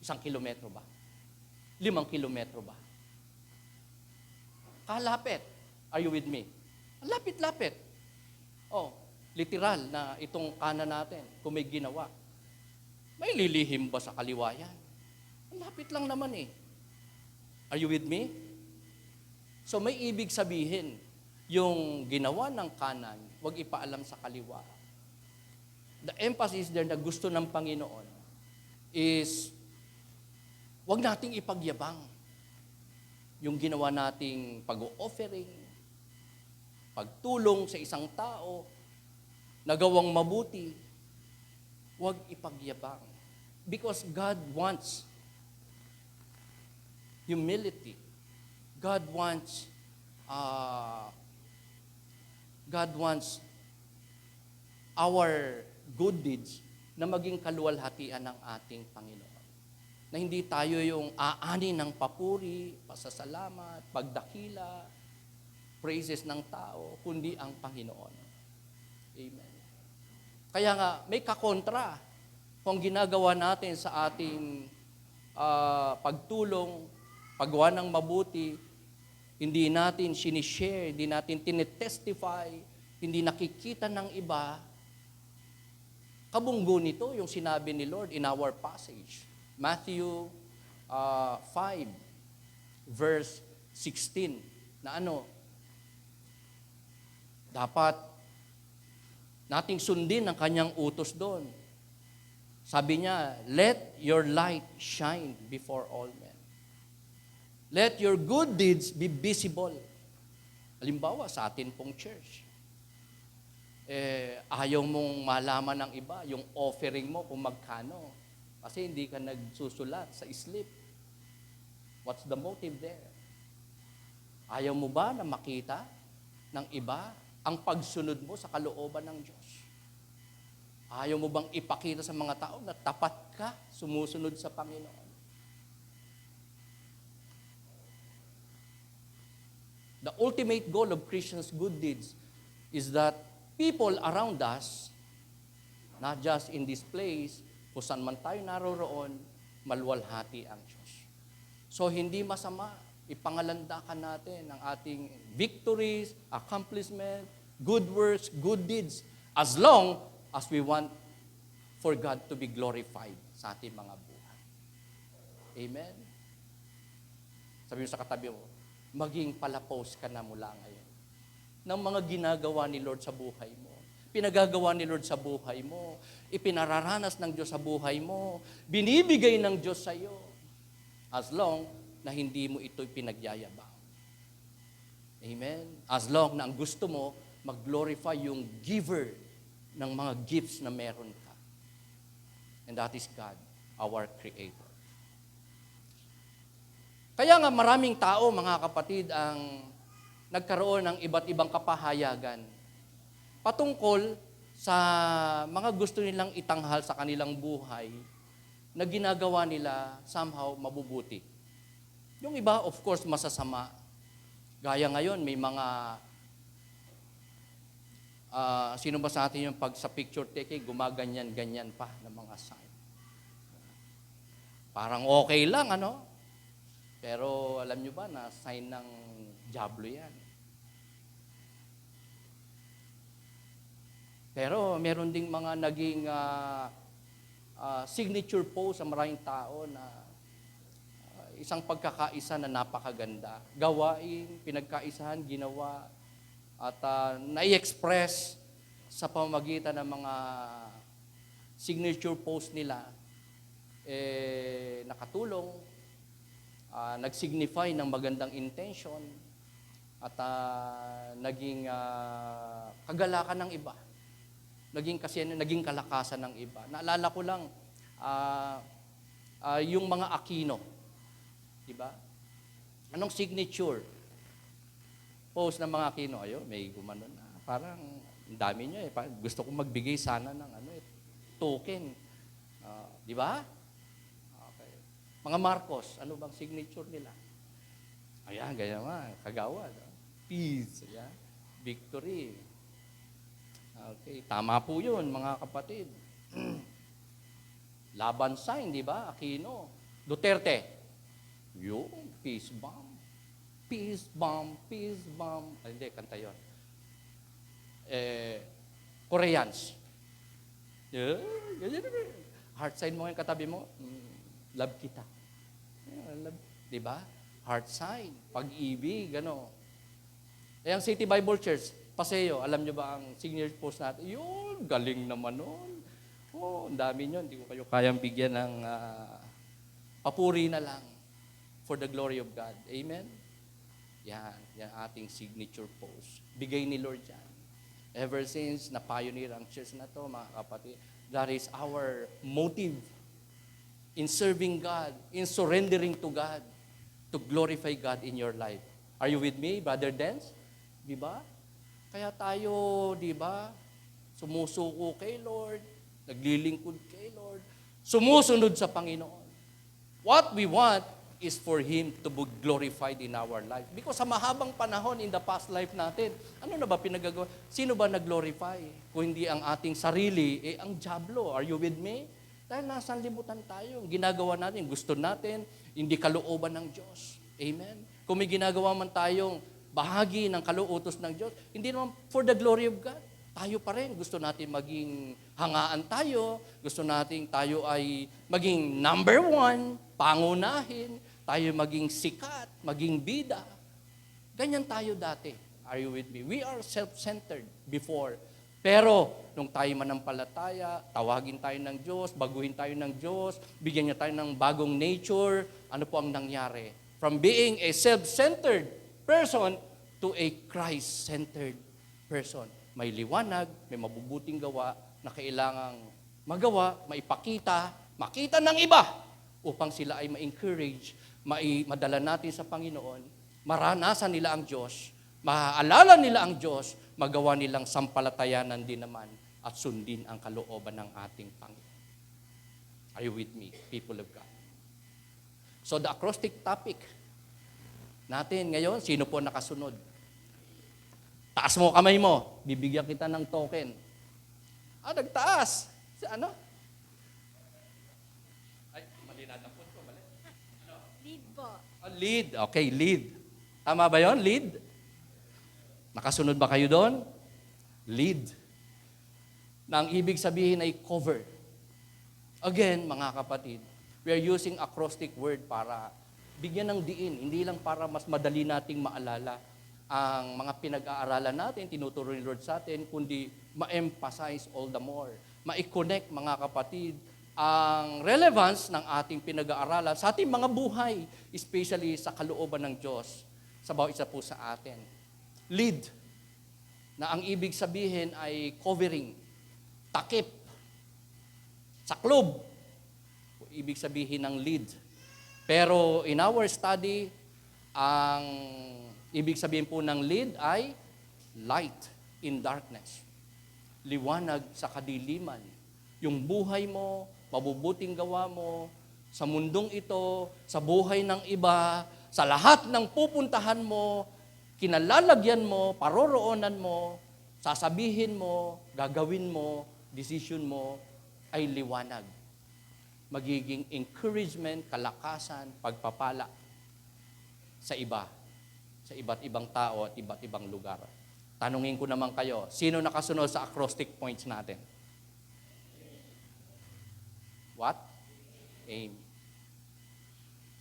1 kilometro ba? 5 kilometro ba? Kalapit. Are you with me? Lapit-lapit. Literal na itong kanan natin, kung may ginawa. May lilihim ba sa kaliwa yan? Lapit lang naman eh. Are you with me? So may ibig sabihin, yung ginawa ng kanan, huwag ipaalam sa kaliwa. The emphasis there na gusto ng Panginoon is huwag nating ipagyabang yung ginawa nating pag-offering, pagtulong sa isang tao, nagawang mabuti, huwag ipagyabang. Because God wants humility. God wants our good deeds na maging kaluwalhatian ng ating Panginoon. Na hindi tayo yung aani ng papuri, pasasalamat, pagdakila, praises ng tao, kundi ang Panginoon. Amen. Kaya nga, may kakontra kung ginagawa natin sa ating pagtulong, paggawa ng mabuti, hindi natin sinishare, hindi natin tinetestify, hindi nakikita ng iba. Kabunggo nito yung sinabi ni Lord in our passage. Matthew 5, verse 16, na dapat nating sundin ang kanyang utos doon. Sabi niya, let your light shine before all men. Let your good deeds be visible. Halimbawa, sa atin pong church. Ayaw mong malaman ng iba, yung offering mo kung magkano. Kasi hindi ka nagsusulat sa slip. What's the motive there? Ayaw mo ba na makita ng iba ang pagsunod mo sa kalooban ng Diyos? Ayaw mo bang ipakita sa mga tao na tapat ka, sumusunod sa Panginoon? The ultimate goal of Christians' good deeds is that people around us, not just in this place, kung saan man tayo naroroon, maluwalhati ang Diyos. So, hindi masama, ipangalandakan natin ang ating victories, accomplishment, good works, good deeds, as long as we want for God to be glorified sa ating mga buhay. Amen? Sabi mo sa katabi mo, maging palapos ka na mula ngayon. ng mga ginagawa ni Lord sa buhay mo. Pinagagawa ni Lord sa buhay mo. Ipinararanas ng Diyos sa buhay mo. Binibigay ng Diyos sa iyo. As long na hindi mo ito'y pinagyayabang. Amen? As long na ang gusto mo, mag-glorify yung giver ng mga gifts na meron ka. And that is God, our Creator. Kaya nga maraming tao, mga kapatid, ang nagkaroon ng iba't ibang kapahayagan patungkol sa mga gusto nilang itanghal sa kanilang buhay na ginagawa nila somehow mabubuti. Yung iba, of course, masasama. Gaya ngayon, may mga, sino ba sa atin yung pag sa picture taking, gumaganyan-ganyan pa ng mga sign. Parang okay lang, ano? Pero alam nyo ba na sign ng diablo yan? Pero meron ding mga naging signature pose sa maraming tao na isang pagkakaisa na napakaganda. Gawain, pinagkaisahan, ginawa, at nai-express sa pamamagitan ng mga signature pose nila, nakatulong, nag-signify ng magandang intention, at naging kagalakan ng iba. Naging kalakasan ng iba. Naalala ko lang, yung mga Aquino, diba? Anong signature pose ng mga Aquino? Ayo, may gumanon na. Parang, ang dami niya eh. Gusto kong magbigay sana ng token. Di ba? Okay. Mga Marcos, ano bang signature nila? Ayan, ganyan nga, kagawad. Peace, ayan. Victory. Okay, tama po yun, mga kapatid. Laban sign, di ba? Aquino. Duterte. Yung, peace bomb. Peace bomb, peace bomb. Ay, hindi, kanta yun. Koreans. Heart sign mo yung katabi mo, love kita. Love, di ba? Heart sign, pag-ibig, gano. Ang City Bible Church, Paseo, alam nyo ba ang signature post natin? Yun, galing naman nun. Oh, ang dami nyo, hindi ko kayo kayang bigyan ng papuri na lang for the glory of God. Amen? Yan ating signature post. Bigay ni Lord yan. Ever since na-pioneer ang church na to, mga kapatid, that is our motive in serving God, in surrendering to God, to glorify God in your life. Are you with me, Brother Dance? Di ba? Kaya tayo, di ba, sumusuko kay Lord, naglilingkod kay Lord, sumusunod sa Panginoon. What we want is for Him to be glorified in our life. Because sa mahabang panahon in the past life natin, ano na ba pinagagawa? Sino ba nag-glorify? Kung hindi ang ating sarili, ang diablo. Are you with me? Dahil nasa libutan tayo. Ginagawa natin, gusto natin, hindi kalooban ng Diyos. Amen? Kung may ginagawa man tayong bahagi ng kalootos ng Diyos, hindi naman for the glory of God. Tayo pa rin, gusto natin maging hangaan tayo, gusto natin tayo ay maging number one, pangunahin, tayo maging sikat, maging bida. Ganyan tayo dati. Are you with me? We are self-centered before. Pero, nung tayo manampalataya, tawagin tayo ng Diyos, baguhin tayo ng Diyos, bigyan niya tayo ng bagong nature, ano po ang nangyari? From being a self-centered person to a Christ-centered person. May liwanag, may mabubuting gawa na kailangang magawa, maipakita, makita ng iba upang sila ay ma-encourage, madala natin sa Panginoon, maranasan nila ang Diyos, maaalala nila ang Diyos, magawa nilang sampalatayanan din naman at sundin ang kalooban ng ating Panginoon. Are you with me, people of God? So the acrostic topic natin ngayon, sino po nakasunod? Taas mo kamay mo, bibigyan kita ng token. Nagtaas. Ano? Ay, mali natapon ko, mali. Ano? Lead po. Lead. Okay, lead. Tama ba yon? Lead? Nakasunod ba kayo doon? Lead. Na ang ibig sabihin ay cover. Again, mga kapatid, we are using acrostic word para bigyan ng diin, hindi lang para mas madali nating maalala. ang mga pinag-aaralan natin, tinuturo ni Lord sa atin, kundi ma-emphasize all the more. Ma-connect, mga kapatid, ang relevance ng ating pinag-aaralan sa ating mga buhay, especially sa kalooban ng Diyos sa bawat isa po sa atin. Lead, na ang ibig sabihin ay covering, takip, saklob, ibig sabihin ng lead. Pero in our study, ang ibig sabihin po ng lead ay light in darkness. Liwanag sa kadiliman. Yung buhay mo, mabubuting gawa mo, sa mundong ito, sa buhay ng iba, sa lahat ng pupuntahan mo, kinalalagyan mo, paroroonan mo, sasabihin mo, gagawin mo, decision mo, ay liwanag. Magiging encouragement, kalakasan, pagpapala sa iba, sa iba't ibang tao at iba't ibang lugar. Tanungin ko naman kayo, sino nakasunod sa acrostic points natin? What? Aim.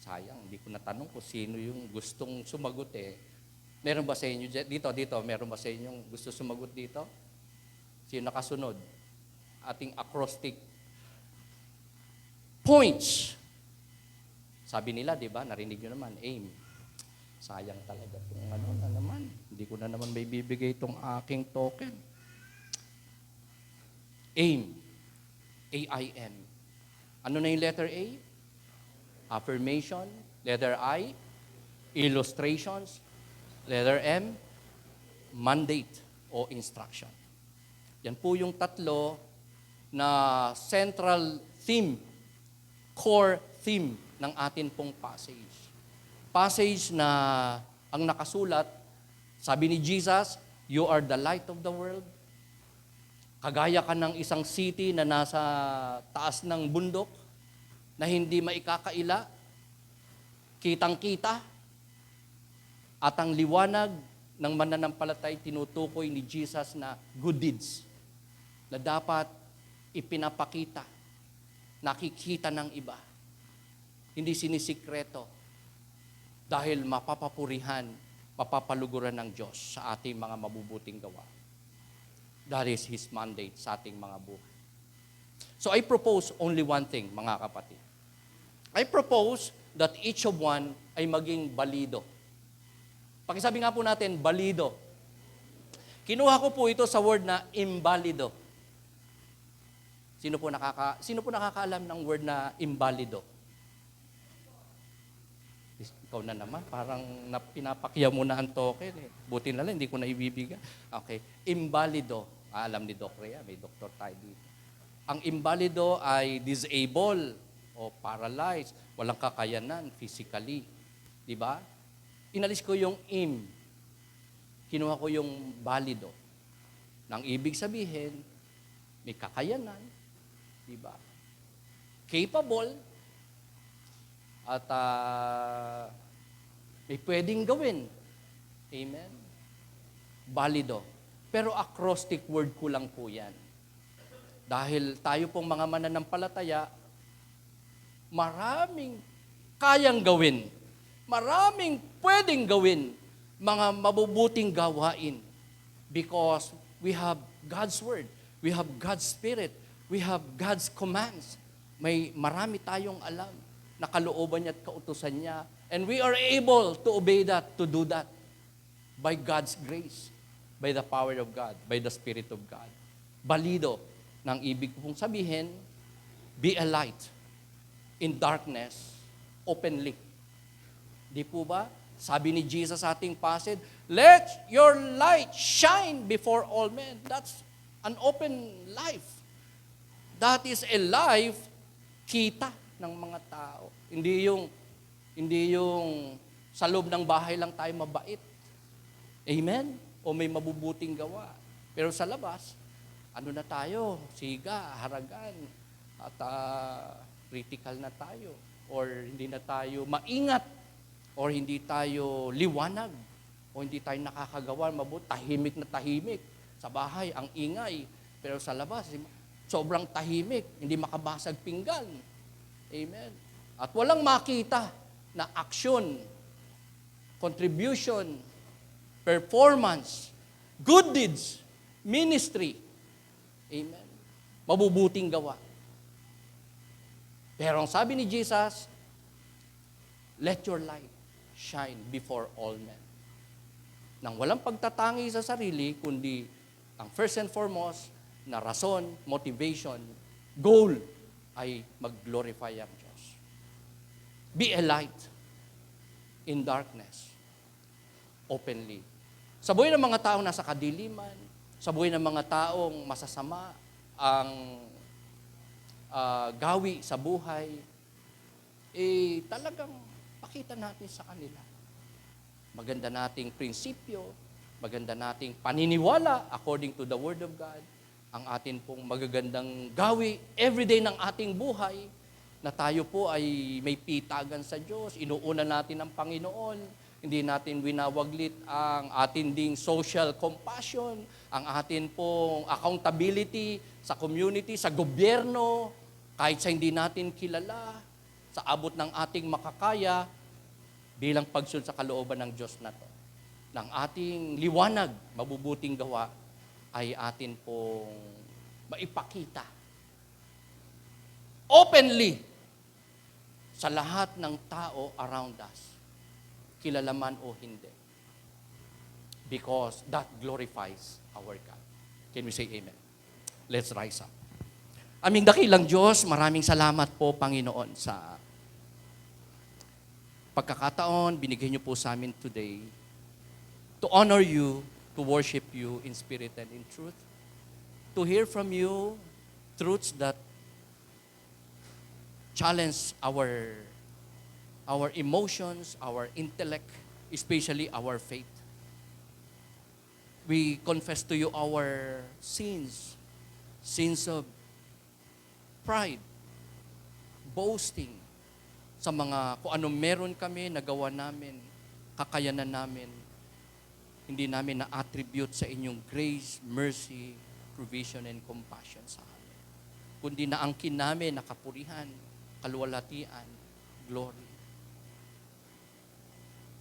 Sayang, hindi ko natanong kung sino yung gustong sumagot eh. Meron ba sa inyo dito, meron ba sa inyo yung gusto sumagot dito? Sino nakasunod? Ating acrostic points. Sabi nila, di ba? Narinig nyo naman, aim. Sayang talaga itong ano na naman. Hindi ko na naman may bibigay itong aking token. AIM. A-I-M. Ano na yung letter A? Affirmation. Letter I? Illustrations. Letter M? Mandate o instruction. Yan po yung tatlo na central theme, core theme ng atin pong passage. Passage na ang nakasulat, sabi ni Jesus, you are the light of the world. Kagaya ka ng isang city na nasa taas ng bundok, na hindi maikakaila, kitang-kita, at ang liwanag ng mananampalatay tinutukoy ni Jesus na good deeds, na dapat ipinapakita, nakikita ng iba, hindi sinisikreto, dahil mapapapurihan, mapapaluguran ng Diyos sa ating mga mabubuting gawa. That is His mandate sa ating mga buhay. So I propose only one thing, mga kapatid. I propose that each of one ay maging balido. Pakisabi nga po natin, balido. Kinuha ko po ito sa word na imbalido. Sino po nakakaalam ng word na imbalido? Ikaw na naman, parang pinapakya mo na ang token eh. Buti na lang, hindi ko na ibibigay. Okay, imbalido. Alam ni Doc Rhea, may doktor tayo dito. Ang imbalido ay disabled o paralyzed, walang kakayanan physically. Di ba? Inalis ko yung im. Kinuha ko yung balido. Nang ibig sabihin, may kakayanan. Di ba? Capable. At may pwedeng gawin. Amen? Balido. Pero acrostic word ko lang po yan. Dahil tayo pong mga mananampalataya, maraming kayang gawin. Maraming pwedeng gawin. Mga mabubuting gawain. Because we have God's Word. We have God's Spirit. We have God's commands. May marami tayong alam na kalooban niya at kautusan niya. And we are able to obey that, to do that. By God's grace. By the power of God. By the Spirit of God. Balido. Nang ibig ko pong sabihin, be a light in darkness openly. Di po ba? Sabi ni Jesus sa ating passage, let your light shine before all men. That's an open life. That is a life kita ng mga tao. Hindi yung sa loob ng bahay lang tayo mabait. Amen? O may mabubuting gawa. Pero sa labas, ano na tayo? Siga, haragan, at critical na tayo. Or hindi na tayo maingat. Or hindi tayo liwanag. O hindi tayo nakakagawa mabuti. Tahimik na tahimik. Sa bahay, ang ingay. Pero sa labas, sobrang tahimik. Hindi makabasag pinggan. Amen. At walang makita na action, contribution, performance, good deeds, ministry. Amen. Mabubuting gawa. Pero ang sabi ni Jesus, let your light shine before all men. Nang walang pagtatangi sa sarili, kundi ang first and foremost na rason, motivation, goal ay mag-glorify ang Diyos. Be a light in darkness, openly. Sa buhay ng mga taong nasa kadiliman, sa buhay ng mga taong masasama ang gawi sa buhay, talagang pakita natin sa kanila. Maganda nating prinsipyo, maganda nating paniniwala according to the Word of God, ang atin pong magagandang gawi everyday ng ating buhay, na tayo po ay may pitagan sa Diyos, inuuna natin ang Panginoon, hindi natin winawaglit ang atin ding social compassion, ang atin pong accountability sa community, sa gobyerno, kahit sa hindi natin kilala, sa abot ng ating makakaya, bilang pagsunod sa kalooban ng Diyos na to. Ng ating liwanag, mabubuting gawa, ay atin pong maipakita openly sa lahat ng tao around us, kilala man o hindi. Because that glorifies our God. Can we say amen? Let's rise up. Aming dakilang Diyos, maraming salamat po, Panginoon, sa pagkakataon binigay niyo po sa amin today to honor you, to worship you in spirit and in truth, to hear from you truths that challenge our emotions, our intellect, especially our faith. We confess to you our sins of pride, boasting, sa mga kung anong meron kami, nagawa namin, kakayanan namin, hindi namin na-attribute sa inyong grace, mercy, provision, and compassion sa amin. Kundi naangkin namin na kapurihan, kaluwalhatian, glory.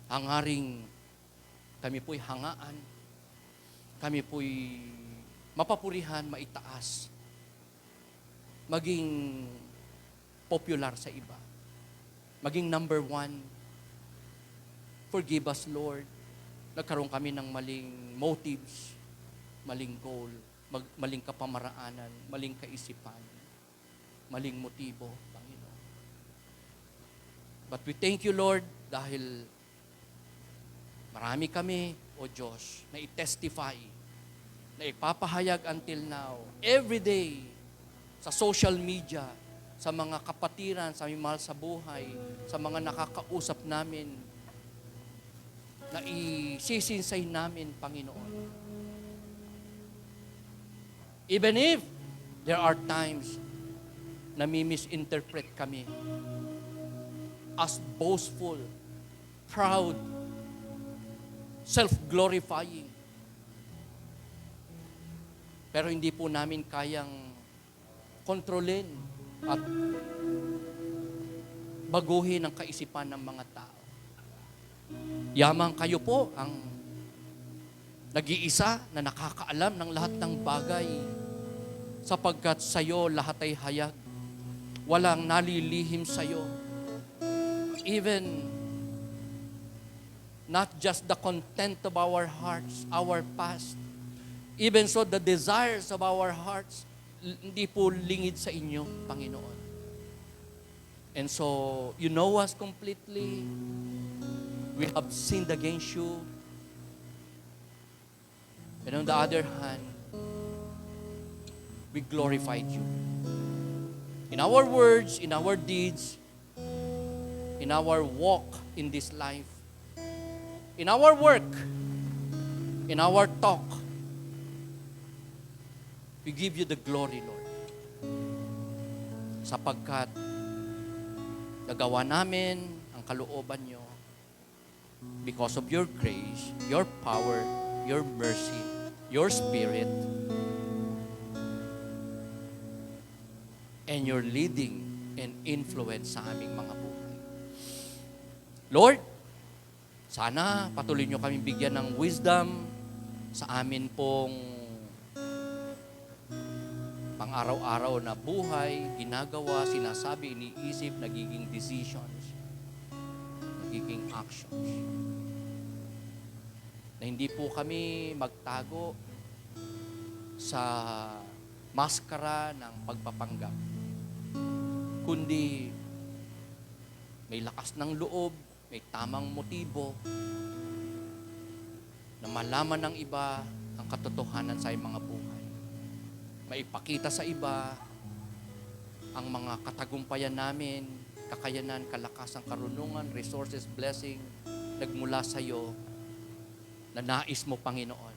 Hangaring kami po'y hangaan, kami po'y mapapurihan, maitaas, maging popular sa iba, maging number one. Forgive us, Lord. Nagkaroon kami ng maling motives, maling goal, maling kapamaraanan, maling kaisipan, maling motibo, Panginoon. But we thank you, Lord, dahil marami kami, O Diyos, na i-testify, na ipapahayag until now, every day, sa social media, sa mga kapatiran, sa aming mahal sa buhay, sa mga nakakausap namin, na isisinsay namin, Panginoon. Even if there are times na mi-misinterpret kami as boastful, proud, self-glorifying. Pero hindi po namin kayang kontrolin at baguhin ang kaisipan ng mga tao. Yamang kayo po ang nag-iisa na nakakaalam ng lahat ng bagay, sapagkat sa iyo lahat ay hayag. Walang nalilihim sa iyo. Even not just the content of our hearts, our past, even so the desires of our hearts, hindi po lingid sa inyo, Panginoon. And so, you know us completely. We have sinned against you. And on the other hand, we glorified you. In our words, in our deeds, in our walk in this life, in our work, in our talk, we give you the glory, Lord. Sapagkat nagawa namin ang kalooban nyo because of your grace, your power, your mercy, your spirit, and your leading and influence sa aming mga buhay. Lord, Sana patuloy nyo kaming bigyan ng wisdom sa amin pong pang-araw-araw na buhay, ginagawa, sinasabi, iniisip, nagiging decisions, nagiging actions. Na hindi po kami magtago sa maskara ng pagpapanggap, kundi may lakas ng loob, may tamang motibo na malaman ng iba ang katotohanan sa mga buhay. Maipakita sa iba ang mga katagumpayan namin, kakayanan, kalakasan, karunungan, resources, blessing, nagmula sa iyo na nais mo, Panginoon,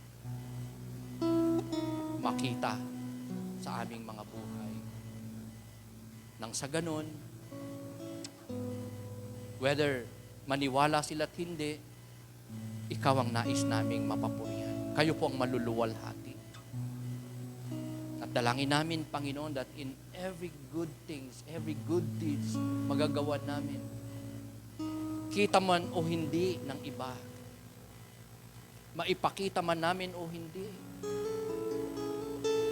makita sa aming mga buhay. Nang sa ganun, whether maniwala sila't hindi, ikaw ang nais naming mapapurihan. Kayo po ang maluluwalhati. At dalangin namin, Panginoon, that in every good things, every good deeds, magagawa namin. Kita man o hindi ng iba. Maipakita man namin o hindi.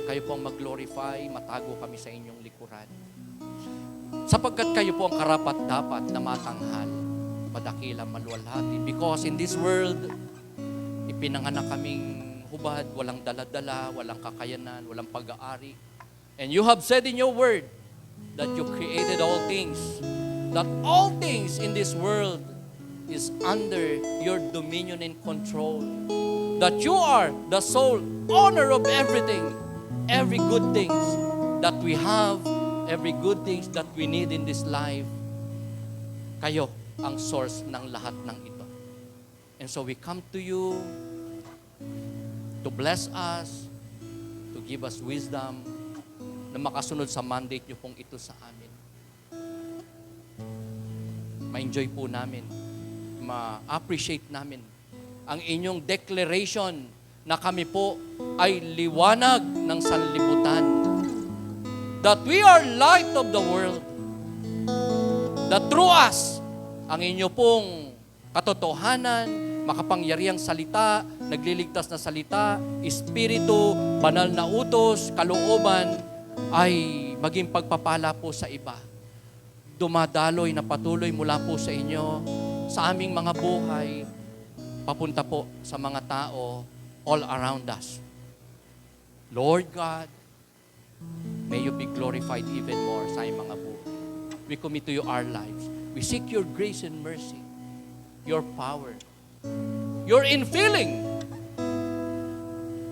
Kayo po ang mag-glorify, matago kami sa inyong likuran. Sapagkat kayo po ang karapat-dapat na matanghal, madakila, maluwalhati. Because in this world, ipinanganak kaming hubad, walang daladala, walang kakayanan, walang pag-aari. And you have said in your word that you created all things, that all things in this world is under your dominion and control, that you are the sole owner of everything, every good things that we have, every good things that we need in this life. Kayo ang source ng lahat ng ito. And so we come to you to bless us, to give us wisdom, na makasunod sa mandate niyo pong ito sa amin. Ma-enjoy po namin, ma-appreciate namin ang inyong declaration na kami po ay liwanag ng sanlibutan. That we are light of the world. That through us, ang inyo pong katotohanan, makapangyarihang salita, nagliligtas na salita, espiritu, banal na utos, kalooban, ay maging pagpapala po sa iba. Dumadaloy na patuloy mula po sa inyo, sa aming mga buhay, papunta po sa mga tao all around us. Lord God, may you be glorified even more sa aming mga buhay. We commit to you our lives. We seek your grace and mercy, your power, your infilling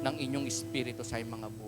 ng inyong espiritu sa aming mga buhay.